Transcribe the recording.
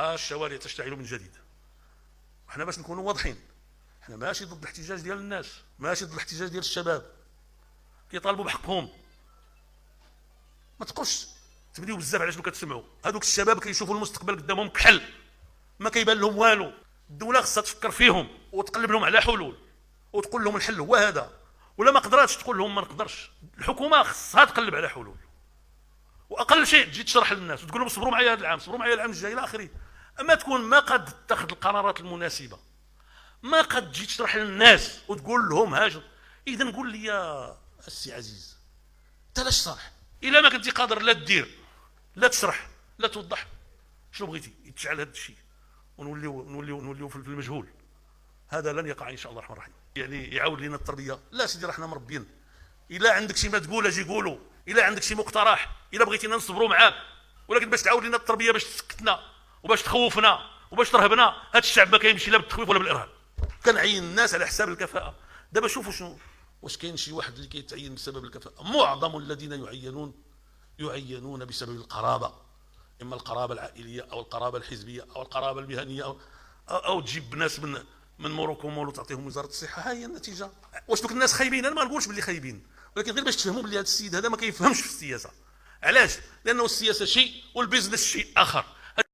ها الشوارع تشتعل من جديد. احنا باش نكونوا واضحين، احنا ماشي ضد الاحتجاج ديال الناس، ماشي ضد الاحتجاج ديال الشباب كيطالبوا بحقهم. ما تبقوش تبديو بزاف على شنو كتسمعوا. هذوك الشباب كيشوفوا المستقبل قدامهم كحل، ما كيبان لهم والو. الدوله خصها تفكر فيهم وتقلب لهم على حلول وتقول لهم الحل هو هذا، ولا ما قدراتش تقول لهم ما نقدرش. الحكومه خصها تقلب على حلول، واقل شيء تجي تشرح للناس وتقول لهم صبروا معايا هذا العام، صبروا معايا العام الجاي الى اخره. اما تكون ما قد تاخذ القرارات المناسبه، ما قد تجي تشرح للناس وتقول لهم هاجر. اذا قول لي يا السي عزيز، انت لاش صالح؟ الا ما كنتي قادر لا تدير لا تشرح لا توضح، شنو بغيتي يتشعل هذا الشيء ونوليو في المجهول؟ هذا لن يقع ان شاء الله الرحمن الرحيم. يعني يعاود لنا التربيه. لا سيدي راحنا مربيين. الا عندك شي ما تقول اجي قولوا، الا عندك شي مقترح، الا بغيتينا نصبروا معاك، ولكن باش تعاود لنا التربيه باش تسكتنا وباش تخوفنا وباش ترهبنا، هذا الشعب ما كيمشي لا بالتخويف ولا بالارهاب. كنعين الناس على حساب الكفاءه. دابا شوفوا شنو، واش كاين شي واحد اللي كيتعين بسبب الكفاءه؟ معظم الذين يعينون بسبب القرابه، اما القرابه العائليه او القرابه الحزبيه او القرابه المهنيه أو تجيب ناس من موروكو مول وتعطيهم وزاره الصحه. ها هي النتيجه. واش دوك الناس خايبين؟ انا ما نقولش باللي خايبين، ولكن غير باش تفهموا باللي هذا السيد هذا ما كيفهمش في السياسه. علاش؟ لانه السياسه شيء والبيزنس شيء اخر.